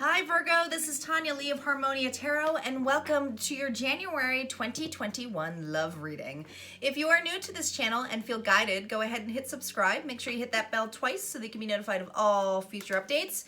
Hi Virgo, this is Tanya Lee of Harmonia Tarot and welcome to your January 2021 love reading. If you are new to this channel and feel guided, go ahead and hit subscribe. Make sure you hit that bell twice so that you can be notified of all future updates.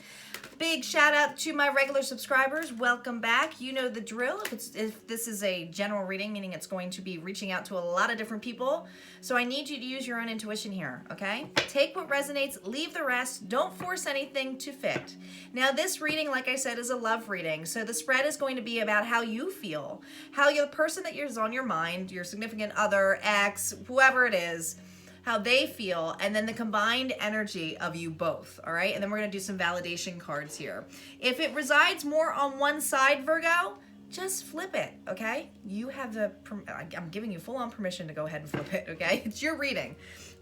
Big shout out to my regular subscribers. Welcome back. You know the drill. If this is a general reading, meaning it's going to be reaching out to a lot of different people. So I need you to use your own intuition here, okay? Take what resonates, leave the rest. Don't force anything to fit. Now this reading, like I said, is a love reading. So the spread is going to be about how you feel, how the person that is on your mind, your significant other, ex, whoever it is, how they feel, and then the combined energy of you both, all right? And then we're gonna do some validation cards here. If it resides more on one side, Virgo, just flip it, okay? You have I'm giving you full-on permission to go ahead and flip it, okay? It's your reading,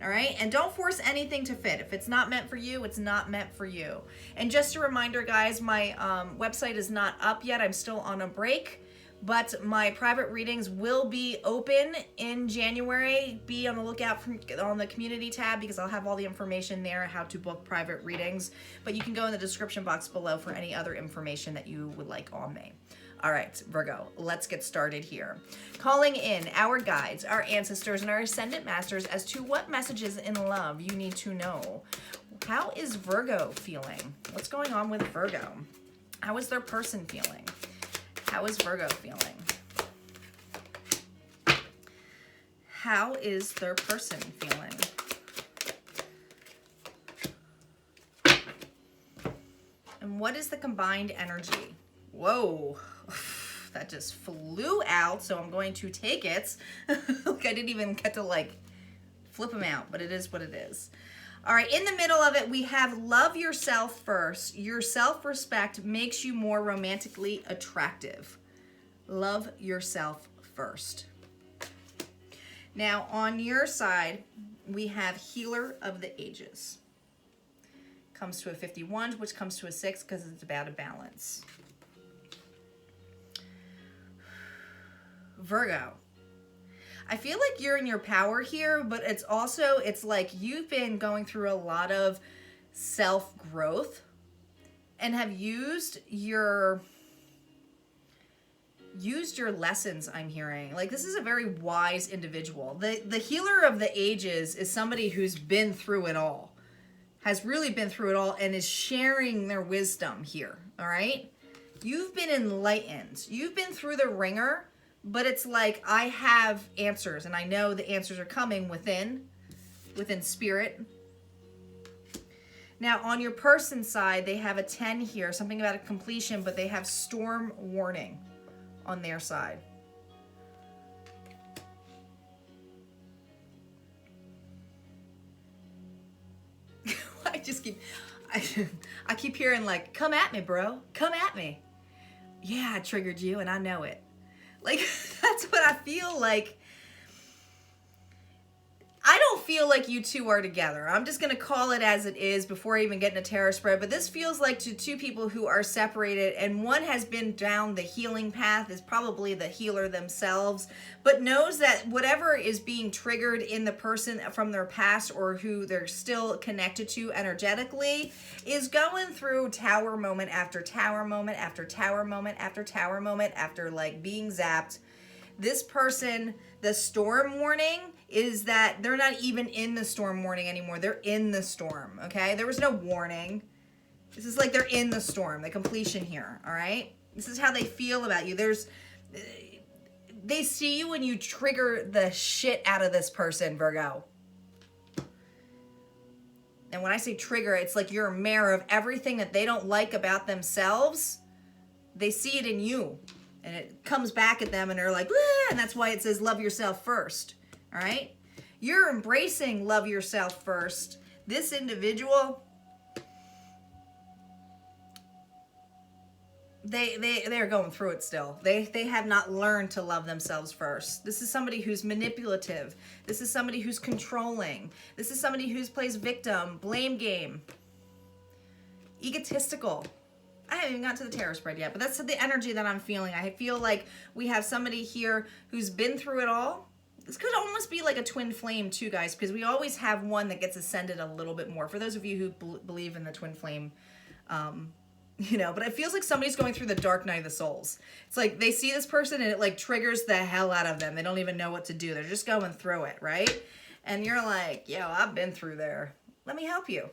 all right? And don't force anything to fit. If it's not meant for you, it's not meant for you. And just a reminder, guys, my website is not up yet. I'm still on a break. But my private readings will be open in January. Be on the lookout on the community tab because I'll have all the information there how to book private readings. But you can go in the description box below for any other information that you would like on me. All right, Virgo, let's get started here. Calling in our guides, our ancestors, and our ascendant masters as to what messages in love you need to know. How is Virgo feeling? What's going on with Virgo? How is their person feeling? How is Virgo feeling? How is their person feeling? And what is the combined energy? Whoa, that just flew out, so I'm going to take it. Like I didn't even get to like flip them out, but it is what it is. All right, in the middle of it, we have love yourself first. Your self-respect makes you more romantically attractive. Love yourself first. Now, on your side, we have healer of the ages. Comes to a 51, which comes to a 6 because it's about a balance. Virgo. I feel like you're in your power here, but it's like you've been going through a lot of self-growth and have used your lessons, I'm hearing. Like this is a very wise individual. The healer of the ages is somebody who's been through it all, has really been through it all and is sharing their wisdom here, all right? You've been enlightened. You've been through the ringer. But it's like, I have answers, and I know the answers are coming within spirit. Now, on your person side, they have a 10 here, something about a completion, but they have storm warning on their side. I keep hearing like, come at me, bro. Come at me. Yeah, I triggered you, and I know it. Like, that's what I feel like. I don't feel like you two are together. I'm just going to call it as it is before I even get into tarot spread. But this feels like to two people who are separated, and one has been down the healing path, is probably the healer themselves, but knows that whatever is being triggered in the person from their past or who they're still connected to energetically is going through tower moment after tower moment after tower moment after tower moment after like being zapped. This person, the storm warning is that they're not even in the storm warning anymore. They're in the storm, okay? There was no warning. This is like they're in the storm, the completion here, all right? This is how they feel about you. They see you when you trigger the shit out of this person, Virgo. And when I say trigger, it's like you're a mirror of everything that they don't like about themselves. They see it in you. And it comes back at them and they're like, and that's why it says love yourself first. All right? You're embracing love yourself first. This individual, they're going through it still. They have not learned to love themselves first. This is somebody who's manipulative. This is somebody who's controlling. This is somebody who plays victim, blame game, egotistical. I haven't even gotten to the tarot spread yet, but that's the energy that I'm feeling. I feel like we have somebody here who's been through it all. This could almost be like a twin flame too, guys, because we always have one that gets ascended a little bit more. For those of you who believe in the twin flame you know, but it feels like somebody's going through the dark night of the souls. It's like they see this person and it like triggers the hell out of them. They don't even know what to do. They're just going through it, right? And you're like, yo, I've been through there. Let me help you.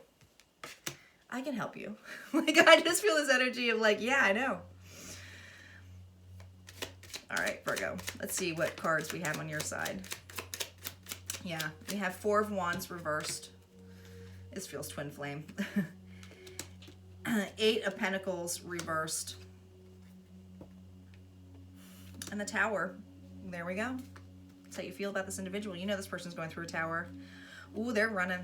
I can help you. Like, I just feel this energy of like, yeah, I know. All right, Virgo, let's see what cards we have on your side. Yeah, we have Four of Wands reversed. This feels twin flame. Eight of Pentacles reversed. And the Tower. There we go. That's how you feel about this individual. You know this person's going through a tower. Ooh, they're running.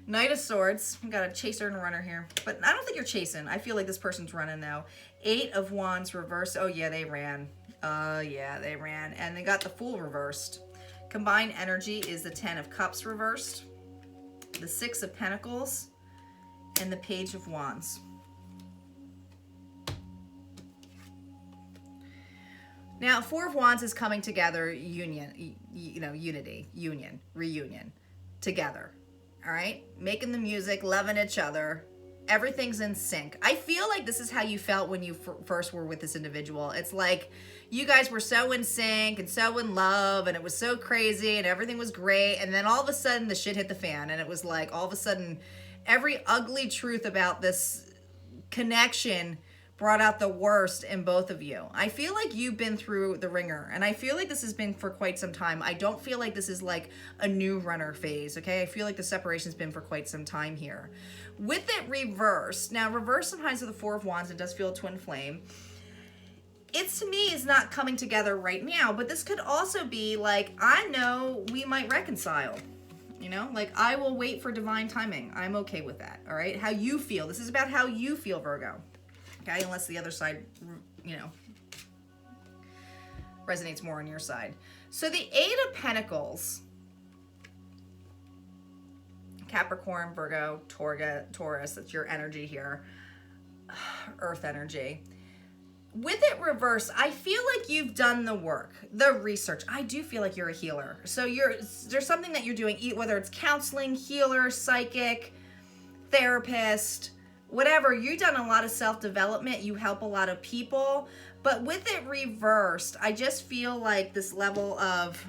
Knight of Swords. We got a chaser and a runner here. But I don't think you're chasing. I feel like this person's running though. Eight of Wands reversed. Oh yeah, they ran. Yeah, they ran. And they got the Fool reversed. Combined energy is the Ten of Cups reversed, the Six of Pentacles, and the Page of Wands. Now, Four of Wands is coming together, union, you know, unity, union, reunion, together. All right, making the music, loving each other. Everything's in sync. I feel like this is how you felt when you first were with this individual. It's like you guys were so in sync and so in love and it was so crazy and everything was great. And then all of a sudden the shit hit the fan and it was like all of a sudden every ugly truth about this connection brought out the worst in both of you. I feel like you've been through the ringer and I feel like this has been for quite some time. I don't feel like this is like a new runner phase, okay? I feel like the separation's been for quite some time here. With it reversed, now reverse sometimes with the Four of Wands, it does feel a twin flame. It to me is not coming together right now, but this could also be like, I know we might reconcile. You know, like I will wait for divine timing. I'm okay with that, all right? How you feel. This is about how you feel, Virgo. Okay, unless the other side, you know, resonates more on your side. So the Eight of Pentacles, Capricorn, Virgo, Taurus, that's your energy here, earth energy. With it reversed, I feel like you've done the work, the research. I do feel like you're a healer. So there's something that you're doing, whether it's counseling, healer, psychic, therapist, whatever. You've done a lot of self-development. You help a lot of people. But with it reversed, I just feel like this level of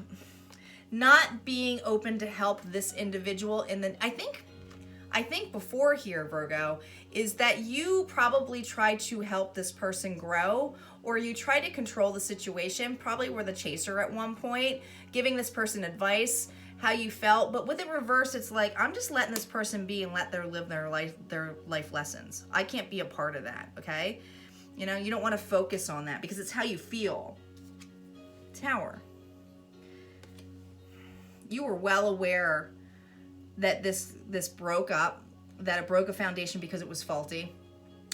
not being open to help this individual. And then I think before here, Virgo, is that you probably tried to help this person grow, or you tried to control the situation, probably were the chaser at one point, giving this person advice, how you felt. But with it reversed, it's like, I'm just letting this person be and let them live their life lessons. I can't be a part of that, okay? You know, you don't want to focus on that because it's how you feel. Tower. You were well aware that this broke up, that it broke a foundation because it was faulty,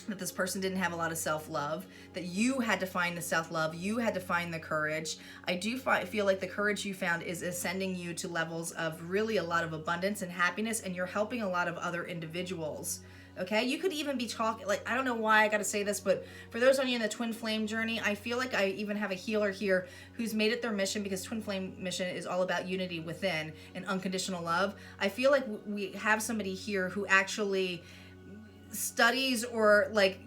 that this person didn't have a lot of self-love, that you had to find the self-love, you had to find the courage. I do feel like the courage you found is ascending you to levels of really a lot of abundance and happiness, and you're helping a lot of other individuals. Okay, you could even be talking, like, I don't know why I got to say this, but for those of you in the twin flame journey, I feel like I even have a healer here who's made it their mission, because twin flame mission is all about unity within and unconditional love. I feel like we have somebody here who actually studies or like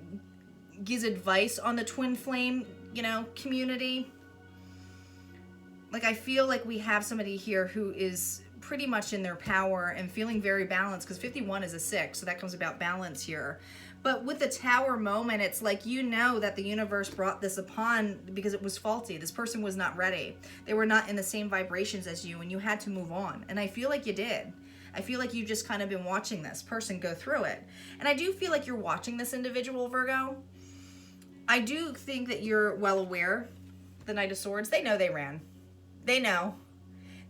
gives advice on the twin flame, you know, community. Like, I feel like we have somebody here who is pretty much in their power and feeling very balanced, because 51 is a 6, so that comes about balance here. But with the Tower moment, it's like, you know that the universe brought this upon because it was faulty. This person was not ready. They were not in the same vibrations as you, and you had to move on. And I feel like you did. I feel like you've just kind of been watching this person go through it. And I do feel like you're watching this individual, Virgo. I do think that you're well aware. The Knight of Swords, they know they ran. They know.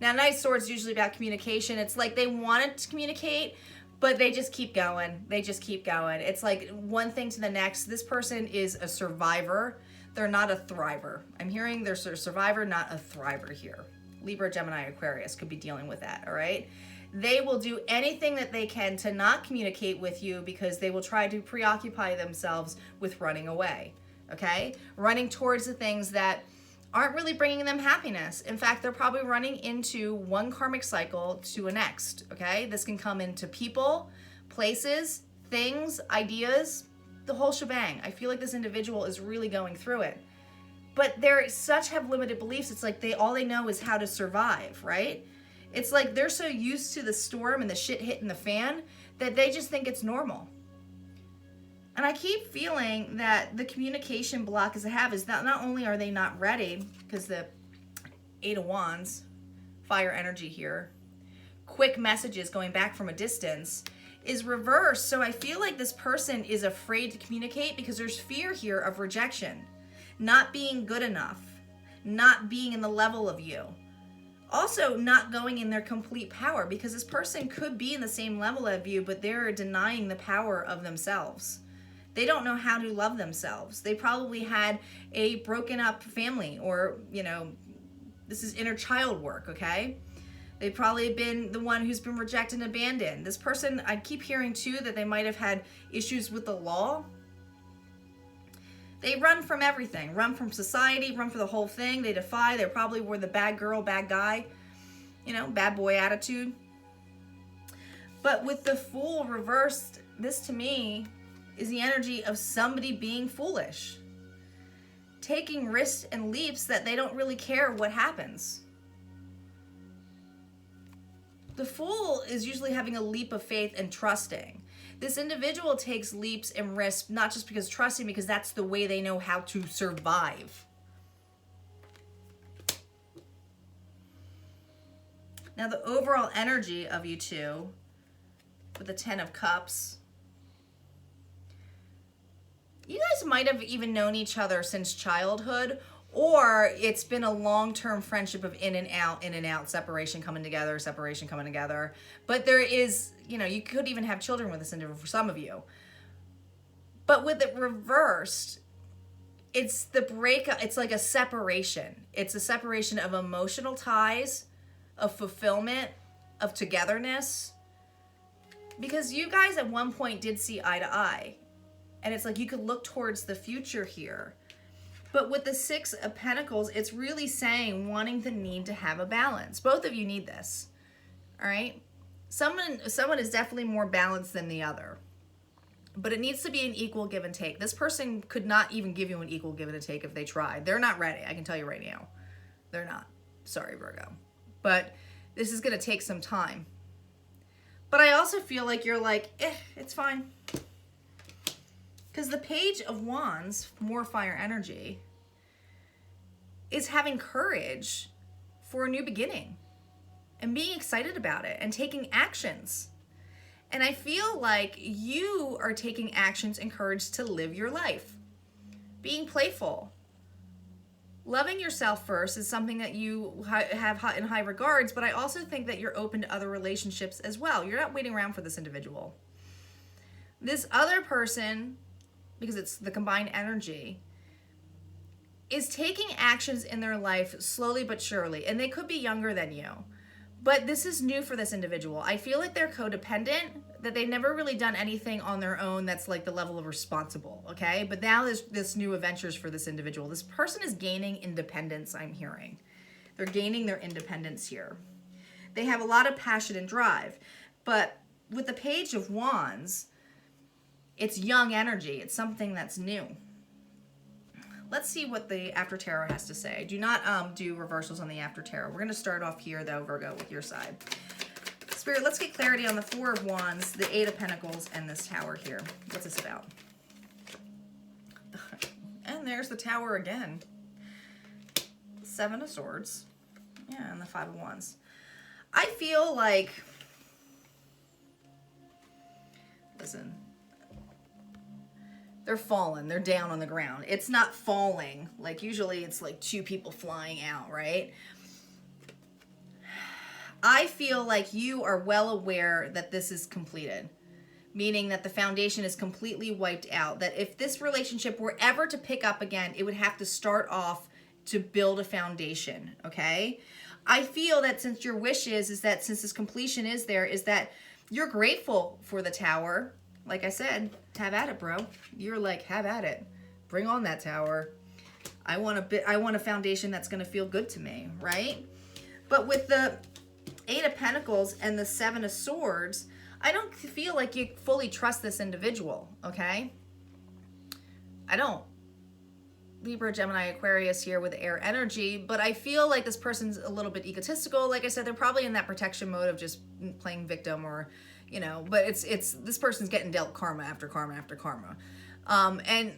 Now, Knight of Swords is usually about communication. It's like they wanted to communicate, but they just keep going. They just keep going. It's like one thing to the next. This person is a survivor. They're not a thriver. I'm hearing they're a survivor, not a thriver here. Libra, Gemini, Aquarius could be dealing with that, all right? They will do anything that they can to not communicate with you, because they will try to preoccupy themselves with running away, okay? Running towards the things that aren't really bringing them happiness. In fact, they're probably running into one karmic cycle to a next, okay? This can come into people, places, things, ideas, the whole shebang. I feel like this individual is really going through it. But they're such have limited beliefs. It's like all they know is how to survive, right? It's like they're so used to the storm and the shit hitting the fan that they just think it's normal. And I keep feeling that the communication block as I have is that not only are they not ready, because the 8 of Wands, fire energy here, quick messages going back from a distance, is reversed. So I feel like this person is afraid to communicate because there's fear here of rejection, not being good enough, not being in the level of you. Also, not going in their complete power, because this person could be in the same level of you, but they're denying the power of themselves. They don't know how to love themselves. They probably had a broken up family, or, this is inner child work, okay? They've probably been the one who's been rejected and abandoned. This person, I keep hearing too that they might have had issues with the law. They run from everything, run from society, run for the whole thing. They defy. They probably were the bad girl, bad guy, bad boy attitude. But with the Fool reversed, this to me is the energy of somebody being foolish, taking risks and leaps that they don't really care what happens. The Fool is usually having a leap of faith and trusting. This individual takes leaps and risks, not just because trusting, because that's the way they know how to survive. Now the overall energy of you two, with the 10 of Cups, you guys might have even known each other since childhood, or it's been a long-term friendship of in and out, separation coming together. But there is, you could even have children with this individual for some of you. But with it reversed, it's the breakup. It's like a separation. It's a separation of emotional ties, of fulfillment, of togetherness. Because you guys at one point did see eye to eye. And it's like you could look towards the future here. But with the 6 of Pentacles, it's really saying wanting the need to have a balance. Both of you need this, all right? Someone is definitely more balanced than the other. But it needs to be an equal give and take. This person could not even give you an equal give and take if they tried. They're not ready, I can tell you right now. They're not. Sorry, Virgo. But this is going to take some time. But I also feel like you're like, it's fine. Because the Page of Wands, more fire energy, is having courage for a new beginning and being excited about it and taking actions. And I feel like you are taking actions and courage to live your life. Being playful. Loving yourself first is something that you have in high regards, but I also think that you're open to other relationships as well. You're not waiting around for this individual. This other person, because it's the combined energy, is taking actions in their life slowly but surely. And they could be younger than you. But this is new for this individual. I feel like they're codependent, that they've never really done anything on their own that's like the level of responsible, okay? But now there's this new adventures for this individual. This person is gaining independence, I'm hearing. They're gaining their independence here. They have a lot of passion and drive. But with the Page of Wands, it's young energy. It's something that's new. Let's see what the After Tarot has to say. I do not do reversals on the After Tarot. We're going to start off here, though, Virgo, with your side. Spirit, let's get clarity on the 4 of Wands, the 8 of Pentacles, and this Tower here. What's this about? And there's the Tower again. 7 of Swords. Yeah, and the 5 of Wands. I feel like... Listen... They're falling. They're down on the ground. It's not falling. Like usually it's like 2 people flying out, right? I feel like you are well aware that this is completed. Meaning that the foundation is completely wiped out. That if this relationship were ever to pick up again, it would have to start off to build a foundation, okay? I feel that since your wish is that since this completion is there, is that you're grateful for the Tower. Like I said, have at it, bro. You're like, have at it. Bring on that Tower. I want a foundation that's going to feel good to me, right? But with the 8 of Pentacles and the 7 of Swords, I don't feel like you fully trust this individual, okay? I don't. Libra, Gemini, Aquarius here with air energy, but I feel like this person's a little bit egotistical. Like I said, they're probably in that protection mode of just playing victim, or, you know, but it's this person's getting dealt karma after karma after karma. And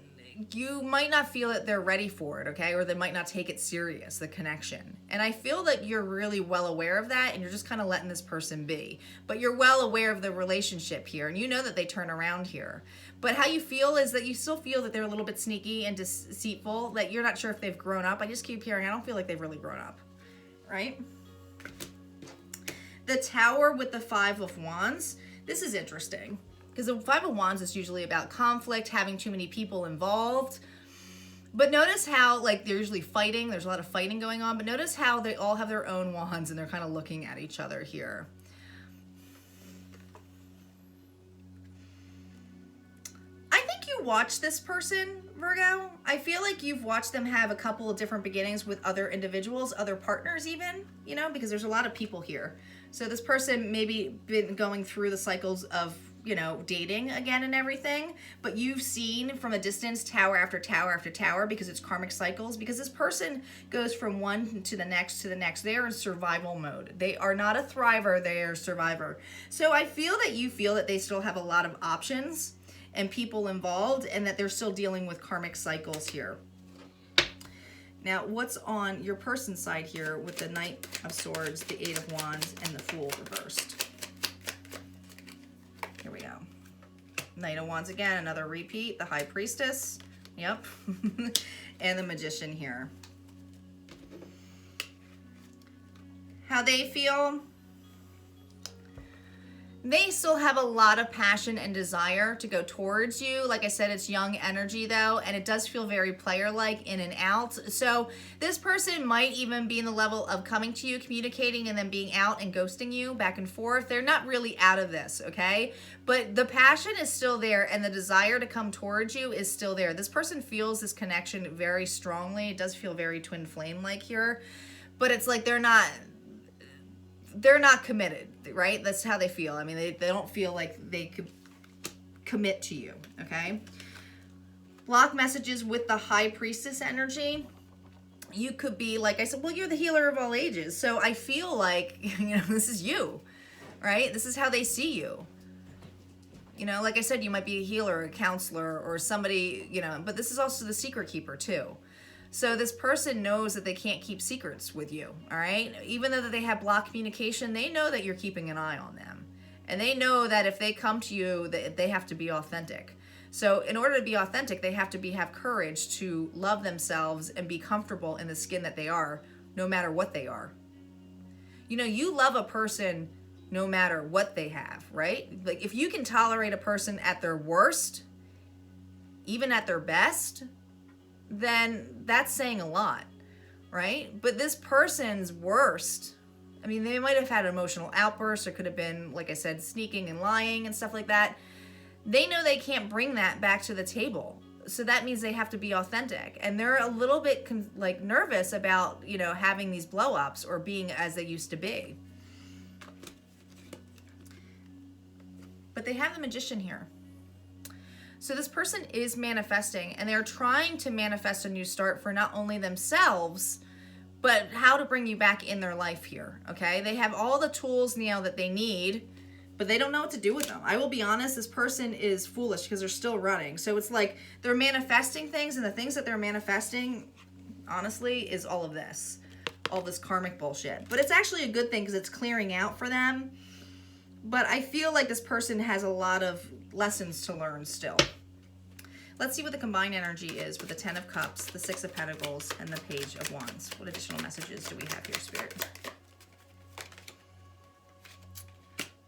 you might not feel that they're ready for it, okay? Or they might not take it serious, the connection. And I feel that you're really well aware of that, and you're just kind of letting this person be. But you're well aware of the relationship here, and you know that they turn around here. But how you feel is that you still feel that they're a little bit sneaky and deceitful, that you're not sure if they've grown up. I just keep hearing, I don't feel like they've really grown up, right? The Tower with the Five of Wands. This is interesting, because the Five of Wands is usually about conflict, having too many people involved. But notice how, like, they're usually fighting. There's a lot of fighting going on. But notice how they all have their own wands, and they're kind of looking at each other here. I think you watch this person, Virgo. I feel like you've watched them have a couple of different beginnings with other individuals, other partners even, you know, because there's a lot of people here. So this person maybe been going through the cycles of, you know, dating again and everything, but you've seen from a distance tower after tower after tower, because it's karmic cycles, because this person goes from one to the next to the next. They are in survival mode. They are not a thriver, they are a survivor. So I feel that you feel that they still have a lot of options and people involved, and that they're still dealing with karmic cycles here. Now, what's on your person's side here with the Knight of Swords, the Eight of Wands, and the Fool reversed? Here we go. Knight of Wands again, another repeat. The High Priestess. Yep. And the Magician here. How they feel? They still have a lot of passion and desire to go towards you. Like I said, it's young energy though, and it does feel very player-like, in and out. So this person might even be in the level of coming to you, communicating, and then being out and ghosting you back and forth. They're not really out of this, okay? But the passion is still there, and the desire to come towards you is still there. This person feels this connection very strongly. It does feel very twin flame-like here, but it's like they're not committed, right? That's how they feel. I mean, they don't feel like they could commit to you, okay? Block messages with the High Priestess energy. You could be, like I said, well, you're the healer of all ages. So I feel like, you know, this is you, right? This is how they see you. You know, like I said, you might be a healer, a counselor, or somebody, you know, but this is also the secret keeper too. So this person knows that they can't keep secrets with you, all right? Even though that they have blocked communication, they know that you're keeping an eye on them. And they know that if they come to you, that they have to be authentic. So in order to be authentic, they have to have courage to love themselves and be comfortable in the skin that they are, no matter what they are. You know, you love a person no matter what they have, right? Like if you can tolerate a person at their worst, even at their best, then that's saying a lot, right? But this person's worst, I mean, they might have had an emotional outburst, or could have been, like I said, sneaking and lying and stuff like that. They know they can't bring that back to the table. So that means they have to be authentic. And they're a little bit like nervous about, you know, having these blow-ups or being as they used to be. But they have the Magician here. So this person is manifesting, and they're trying to manifest a new start for not only themselves, but how to bring you back in their life here, okay? They have all the tools now that they need, but they don't know what to do with them. I will be honest, this person is foolish because they're still running. So it's like they're manifesting things, and the things that they're manifesting, honestly, is all of this. All this karmic bullshit. But it's actually a good thing because it's clearing out for them. But I feel like this person has a lot of lessons to learn still. Let's see what the combined energy is with the Ten of Cups, the Six of Pentacles, and the Page of Wands. What additional messages do we have here, Spirit?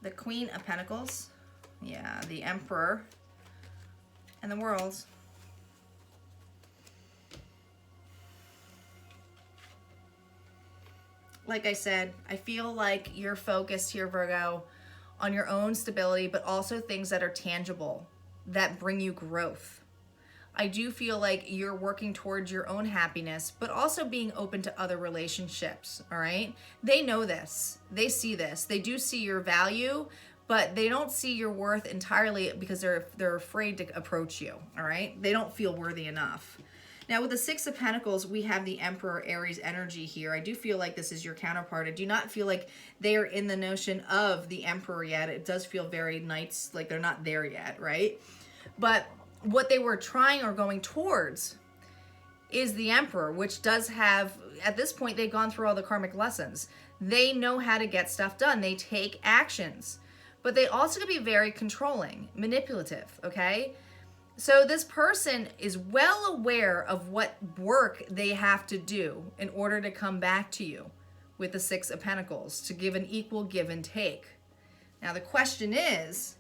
The Queen of Pentacles. Yeah, the Emperor. And the World. Like I said, I feel like you're focused here, Virgo, on your own stability, but also things that are tangible, that bring you growth. I do feel like you're working towards your own happiness, but also being open to other relationships, all right? They know this. They see this. They do see your value, but they don't see your worth entirely because they're afraid to approach you, all right? They don't feel worthy enough. Now, with the Six of Pentacles, we have the Emperor Aries energy here. I do feel like this is your counterpart. I do not feel like they are in the notion of the Emperor yet. It does feel very Knights, like they're not there yet, right? But what they were trying or going towards is the Emperor, which does have, at this point, they've gone through all the karmic lessons. They know how to get stuff done. They take actions. But they also can be very controlling, manipulative, okay? So this person is well aware of what work they have to do in order to come back to you with the Six of Pentacles, to give an equal give and take. Now the question is,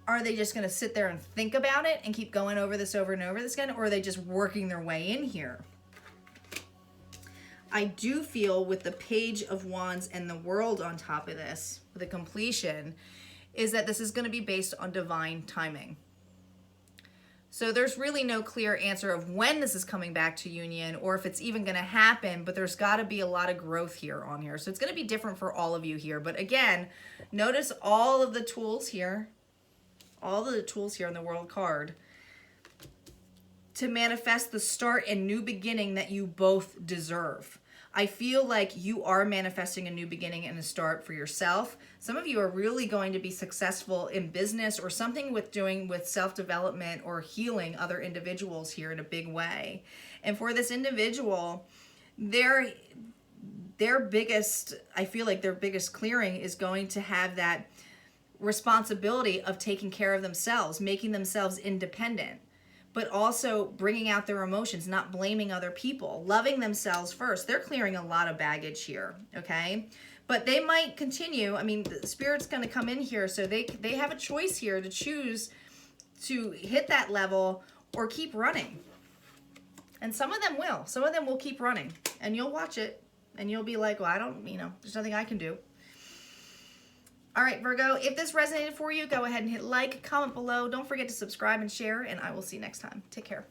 are they just going to sit there and think about it and keep going over this over and over this again, or are they just working their way in here? I do feel with the Page of Wands and the World on top of this, with the completion, is that this is going to be based on divine timing. So there's really no clear answer of when this is coming back to union or if it's even going to happen, but there's got to be a lot of growth here on here. So it's going to be different for all of you here. But again, notice all of the tools here, all of the tools here on the World card to manifest the start and new beginning that you both deserve. I feel like you are manifesting a new beginning and a start for yourself. Some of you are really going to be successful in business or something with doing with self-development or healing other individuals here in a big way. And for this individual, their biggest, I feel like their biggest clearing is going to have that responsibility of taking care of themselves, making themselves independent, but also bringing out their emotions, not blaming other people, loving themselves first. They're clearing a lot of baggage here, okay? But they might continue. I mean, the Spirit's going to come in here, so they have a choice here to choose to hit that level or keep running. And some of them will. Some of them will keep running, and you'll watch it, and you'll be like, well, I don't, there's nothing I can do. All right, Virgo, if this resonated for you, go ahead and hit like, comment below. Don't forget to subscribe and share, and I will see you next time. Take care.